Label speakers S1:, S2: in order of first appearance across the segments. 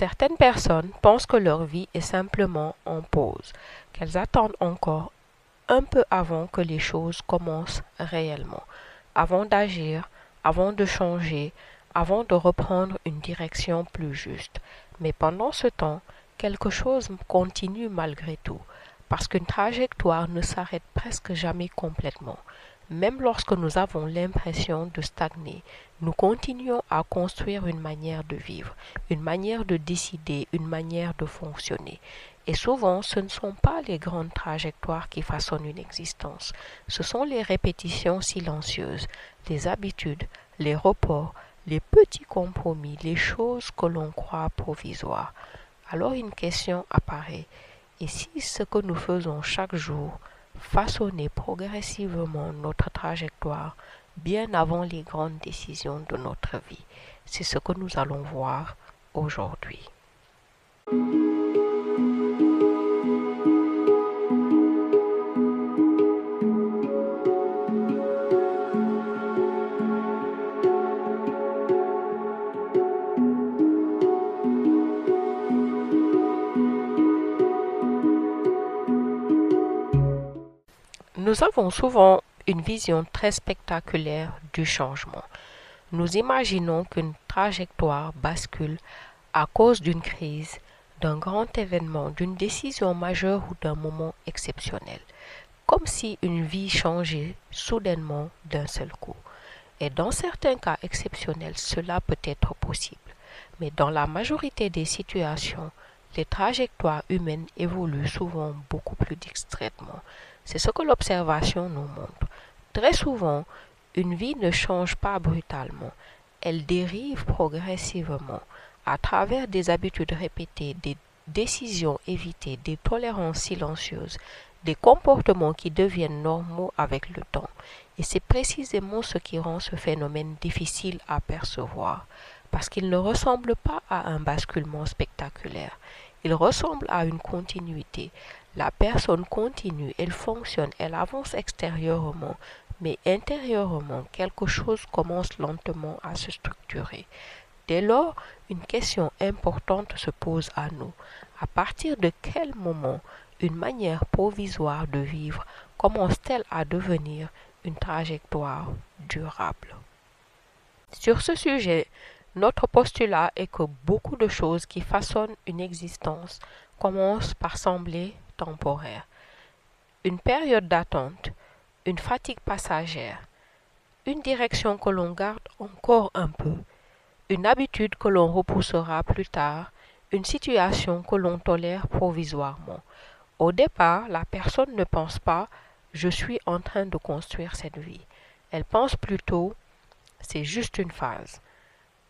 S1: Certaines personnes pensent que leur vie est simplement en pause, qu'elles attendent encore un peu avant que les choses commencent réellement, avant d'agir, avant de changer, avant de reprendre une direction plus juste. Mais pendant ce temps, quelque chose continue malgré tout, parce qu'une trajectoire ne s'arrête presque jamais complètement. Même lorsque nous avons l'impression de stagner, nous continuons à construire une manière de vivre, une manière de décider, une manière de fonctionner. Et souvent, ce ne sont pas les grandes trajectoires qui façonnent une existence, ce sont les répétitions silencieuses, les habitudes, les reports, les petits compromis, les choses que l'on croit provisoires. Alors une question apparaît. Et si ce que nous faisons chaque jour façonnait progressivement notre trajectoire bien avant les grandes décisions de notre vie? C'est ce que nous allons voir aujourd'hui. Nous avons souvent une vision très spectaculaire du changement. Nous imaginons qu'une trajectoire bascule à cause d'une crise, d'un grand événement, d'une décision majeure ou d'un moment exceptionnel, comme si une vie changeait soudainement d'un seul coup. Et dans certains cas exceptionnels, cela peut être possible. Mais dans la majorité des situations, les trajectoires humaines évoluent souvent beaucoup plus discrètement. C'est ce que l'observation nous montre. Très souvent, une vie ne change pas brutalement. Elle dérive progressivement à travers des habitudes répétées, des décisions évitées, des tolérances silencieuses, des comportements qui deviennent normaux avec le temps. Et c'est précisément ce qui rend ce phénomène difficile à percevoir, parce qu'il ne ressemble pas à un basculement spectaculaire. Il ressemble à une continuité. La personne continue, elle fonctionne, elle avance extérieurement, mais intérieurement, quelque chose commence lentement à se structurer. Dès lors, une question importante se pose à nous. À partir de quel moment une manière provisoire de vivre commence-t-elle à devenir une trajectoire durable? Sur ce sujet, notre postulat est que beaucoup de choses qui façonnent une existence commencent par sembler temporaires. Une période d'attente, une fatigue passagère, une direction que l'on garde encore un peu, une habitude que l'on repoussera plus tard, une situation que l'on tolère provisoirement. Au départ, la personne ne pense pas « je suis en train de construire cette vie ». Elle pense plutôt « c'est juste une phase ».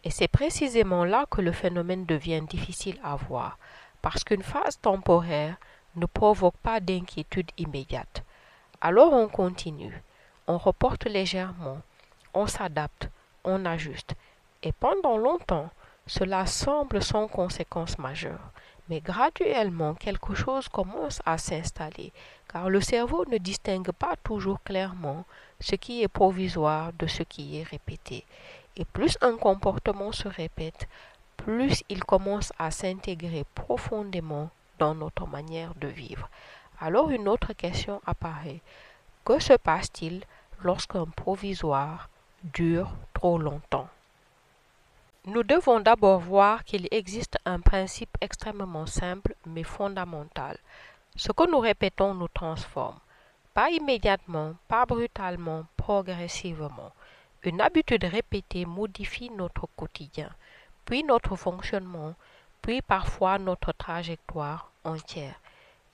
S1: Et c'est précisément là que le phénomène devient difficile à voir, parce qu'une phase temporaire ne provoque pas d'inquiétude immédiate. Alors on continue, on reporte légèrement, on s'adapte, on ajuste. Et pendant longtemps, cela semble sans conséquence majeure. Mais graduellement, quelque chose commence à s'installer, car le cerveau ne distingue pas toujours clairement ce qui est provisoire de ce qui est répété. Et plus un comportement se répète, plus il commence à s'intégrer profondément dans notre manière de vivre. Alors une autre question apparaît. Que se passe-t-il lorsqu'un provisoire dure trop longtemps? Nous devons d'abord voir qu'il existe un principe extrêmement simple mais fondamental. Ce que nous répétons nous transforme. Pas immédiatement, pas brutalement, progressivement. Une habitude répétée modifie notre quotidien, puis notre fonctionnement, puis parfois notre trajectoire entière.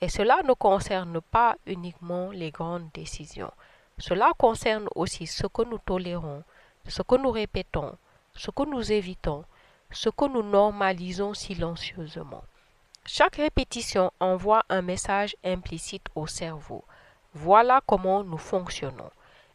S1: Et cela ne concerne pas uniquement les grandes décisions. Cela concerne aussi ce que nous tolérons, ce que nous répétons, ce que nous évitons, ce que nous normalisons silencieusement. Chaque répétition envoie un message implicite au cerveau. Voilà comment nous fonctionnons.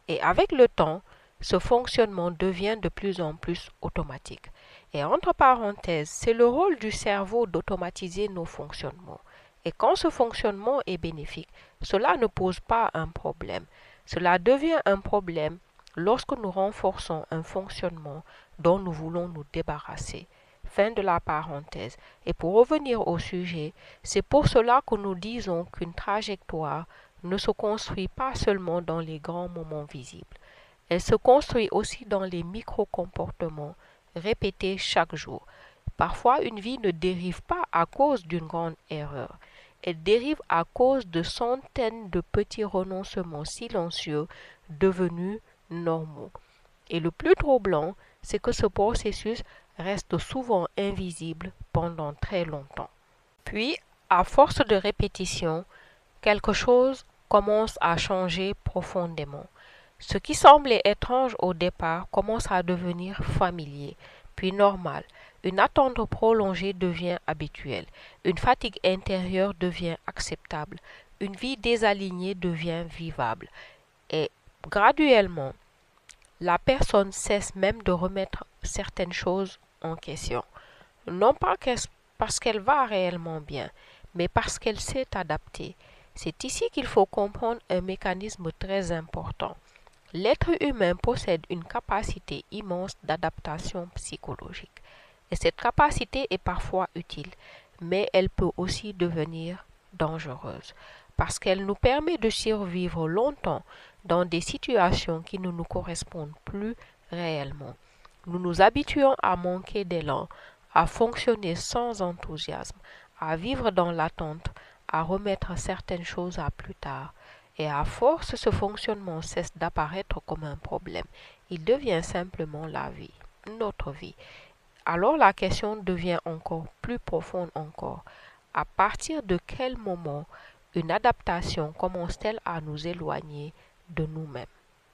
S1: Et avec le temps, ce fonctionnement devient de plus en plus automatique. Et entre parenthèses, c'est le rôle du cerveau d'automatiser nos fonctionnements. Et quand ce fonctionnement est bénéfique, cela ne pose pas un problème. Cela devient un problème lorsque nous renforçons un fonctionnement dont nous voulons nous débarrasser. Fin de la parenthèse. Et pour revenir au sujet, c'est pour cela que nous disons qu'une trajectoire ne se construit pas seulement dans les grands moments visibles. Elle se construit aussi dans les micro-comportements répétés chaque jour. Parfois, une vie ne dérive pas à cause d'une grande erreur. Elle dérive à cause de centaines de petits renoncements silencieux devenus normaux. Et le plus troublant, c'est que ce processus reste souvent invisible pendant très longtemps. Puis, à force de répétition, quelque chose commence à changer profondément. Ce qui semblait étrange au départ commence à devenir familier, puis normal. Une attente prolongée devient habituelle. Une fatigue intérieure devient acceptable. Une vie désalignée devient vivable. Et graduellement, la personne cesse même de remettre certaines choses en question. Non pas parce qu'elle va réellement bien, mais parce qu'elle s'est adaptée. C'est ici qu'il faut comprendre un mécanisme très important. L'être humain possède une capacité immense d'adaptation psychologique. Et cette capacité est parfois utile, mais elle peut aussi devenir dangereuse, parce qu'elle nous permet de survivre longtemps dans des situations qui ne nous correspondent plus réellement. Nous nous habituons à manquer d'élan, à fonctionner sans enthousiasme, à vivre dans l'attente, à remettre certaines choses à plus tard. Et à force, ce fonctionnement cesse d'apparaître comme un problème. Il devient simplement la vie, notre vie. Alors la question devient encore plus profonde encore. À partir de quel moment une adaptation commence-t-elle à nous éloigner de nous-mêmes?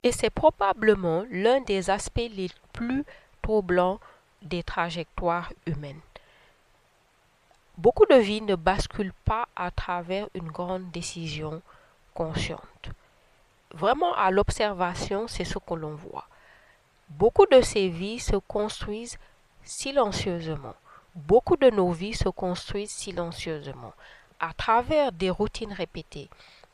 S1: Et c'est probablement l'un des aspects les plus troublants des trajectoires humaines. Beaucoup de vies ne basculent pas à travers une grande décision consciente. Vraiment, à l'observation, c'est ce que l'on voit. Beaucoup de ces vies se construisent silencieusement. Beaucoup de nos vies se construisent silencieusement, à travers des routines répétées,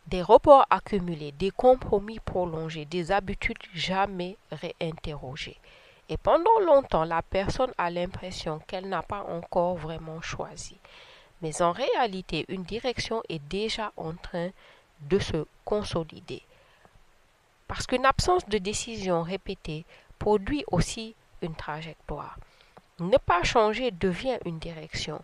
S1: des reports accumulés, des compromis prolongés, des habitudes jamais réinterrogées. Et pendant longtemps, la personne a l'impression qu'elle n'a pas encore vraiment choisi. Mais en réalité, une direction est déjà en train de se consolider. Parce qu'une absence de décision répétée produit aussi une trajectoire. Ne pas changer devient une direction.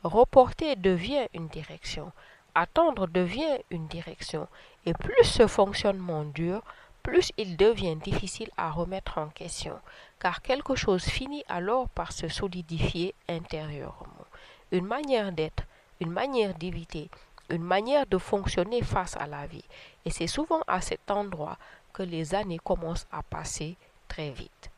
S1: Reporter devient une direction. Attendre devient une direction. Et plus ce fonctionnement dure, plus il devient difficile à remettre en question, car quelque chose finit alors par se solidifier intérieurement. Une manière d'être, une manière d'éviter, une manière de fonctionner face à la vie. Et c'est souvent à cet endroit que les années commencent à passer très vite.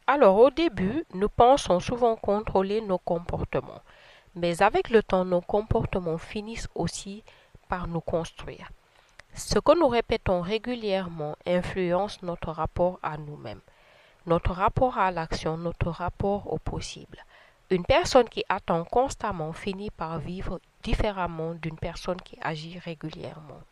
S1: Alors au début, nous pensons souvent contrôler nos comportements, mais avec le temps, nos comportements finissent aussi par nous construire. Ce que nous répétons régulièrement influence notre rapport à nous-mêmes, notre rapport à l'action, notre rapport au possible. Une personne qui attend constamment finit par vivre différemment d'une personne qui agit régulièrement.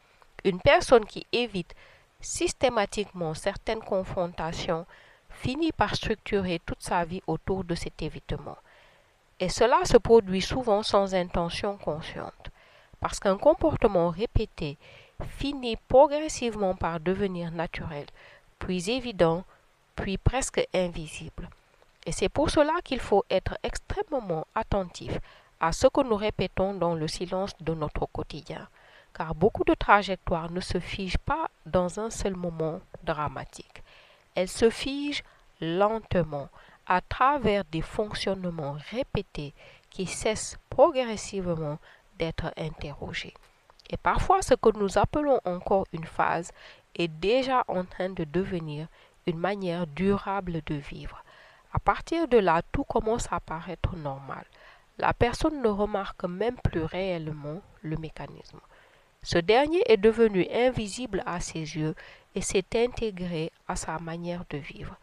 S1: Une personne qui évite systématiquement certaines confrontations finit par structurer toute sa vie autour de cet évitement. Et cela se produit souvent sans intention consciente, parce qu'un comportement répété finit progressivement par devenir naturel, puis évident, puis presque invisible. Et c'est pour cela qu'il faut être extrêmement attentif à ce que nous répétons dans le silence de notre quotidien, car beaucoup de trajectoires ne se figent pas dans un seul moment dramatique. Elles se figent lentement à travers des fonctionnements répétés qui cessent progressivement d'être interrogés. Et parfois, ce que nous appelons encore une phase est déjà en train de devenir une manière durable de vivre. À partir de là, tout commence à paraître normal. La personne ne remarque même plus réellement le mécanisme. Ce dernier est devenu invisible à ses yeux et s'est intégré à sa manière de vivre.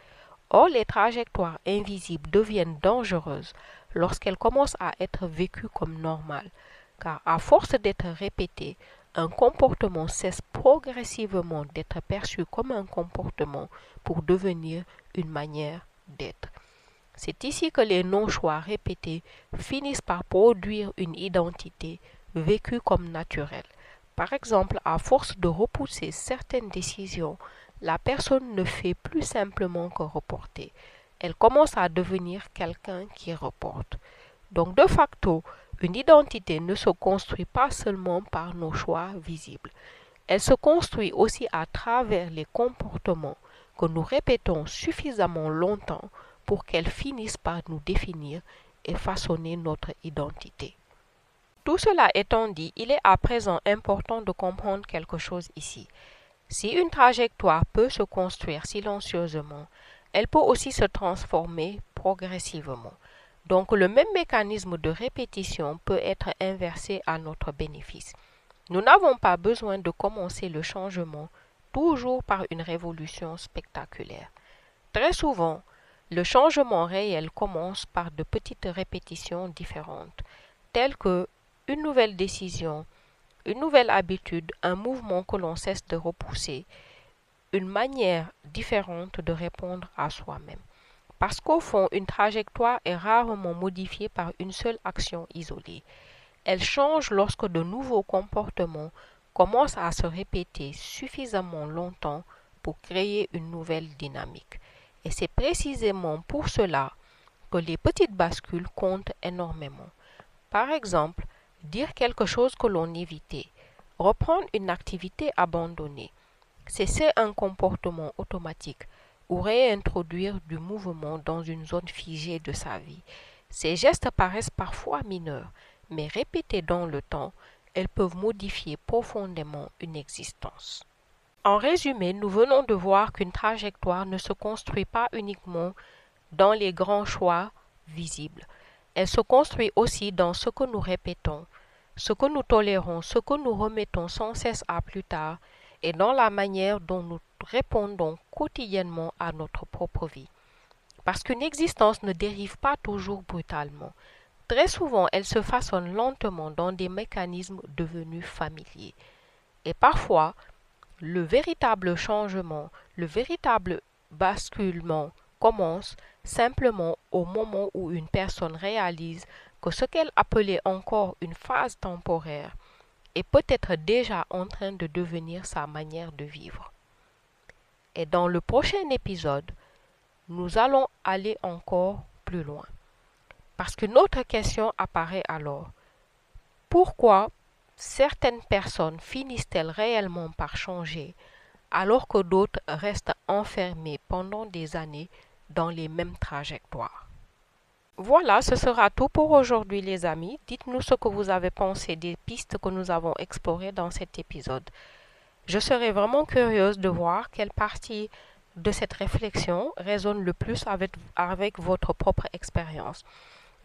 S1: Or, les trajectoires invisibles deviennent dangereuses lorsqu'elles commencent à être vécues comme normales, car à force d'être répétées, un comportement cesse progressivement d'être perçu comme un comportement pour devenir une manière d'être. C'est ici que les non-choix répétés finissent par produire une identité vécue comme naturelle. Par exemple, à force de repousser certaines décisions, la personne ne fait plus simplement que reporter. Elle commence à devenir quelqu'un qui reporte. Donc, de facto, une identité ne se construit pas seulement par nos choix visibles. Elle se construit aussi à travers les comportements que nous répétons suffisamment longtemps pour qu'elle finisse par nous définir et façonner notre identité. Tout cela étant dit, il est à présent important de comprendre quelque chose ici. Si une trajectoire peut se construire silencieusement, elle peut aussi se transformer progressivement. Donc le même mécanisme de répétition peut être inversé à notre bénéfice. Nous n'avons pas besoin de commencer le changement toujours par une révolution spectaculaire. Très souvent, le changement réel commence par de petites répétitions différentes, telles que une nouvelle décision, une nouvelle habitude, un mouvement que l'on cesse de repousser, une manière différente de répondre à soi-même. Parce qu'au fond, une trajectoire est rarement modifiée par une seule action isolée. Elle change lorsque de nouveaux comportements commencent à se répéter suffisamment longtemps pour créer une nouvelle dynamique. Et c'est précisément pour cela que les petites bascules comptent énormément. Par exemple, dire quelque chose que l'on évitait, reprendre une activité abandonnée, cesser un comportement automatique ou réintroduire du mouvement dans une zone figée de sa vie. Ces gestes paraissent parfois mineurs, mais répétés dans le temps, elles peuvent modifier profondément une existence. En résumé, nous venons de voir qu'une trajectoire ne se construit pas uniquement dans les grands choix visibles. Elle se construit aussi dans ce que nous répétons, ce que nous tolérons, ce que nous remettons sans cesse à plus tard, et dans la manière dont nous répondons quotidiennement à notre propre vie. Parce qu'une existence ne dérive pas toujours brutalement. Très souvent, elle se façonne lentement dans des mécanismes devenus familiers. Et parfois, le véritable changement, le véritable basculement commence simplement au moment où une personne réalise que ce qu'elle appelait encore une phase temporaire est peut-être déjà en train de devenir sa manière de vivre. Et dans le prochain épisode, nous allons aller encore plus loin. Parce qu'une autre question apparaît alors. Pourquoi certaines personnes finissent-elles réellement par changer alors que d'autres restent enfermées pendant des années dans les mêmes trajectoires? Voilà, ce sera tout pour aujourd'hui les amis. Dites-nous ce que vous avez pensé des pistes que nous avons explorées dans cet épisode. Je serais vraiment curieuse de voir quelle partie de cette réflexion résonne le plus avec votre propre expérience.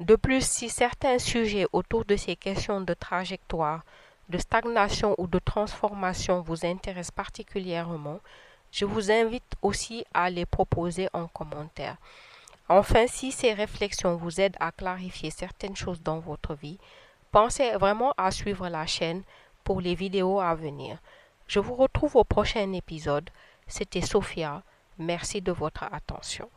S1: De plus, si certains sujets autour de ces questions de trajectoire, de stagnation ou de transformation vous intéressent particulièrement, je vous invite aussi à les proposer en commentaire. Enfin, si ces réflexions vous aident à clarifier certaines choses dans votre vie, pensez vraiment à suivre la chaîne pour les vidéos à venir. Je vous retrouve au prochain épisode. C'était Sophia. Merci de votre attention.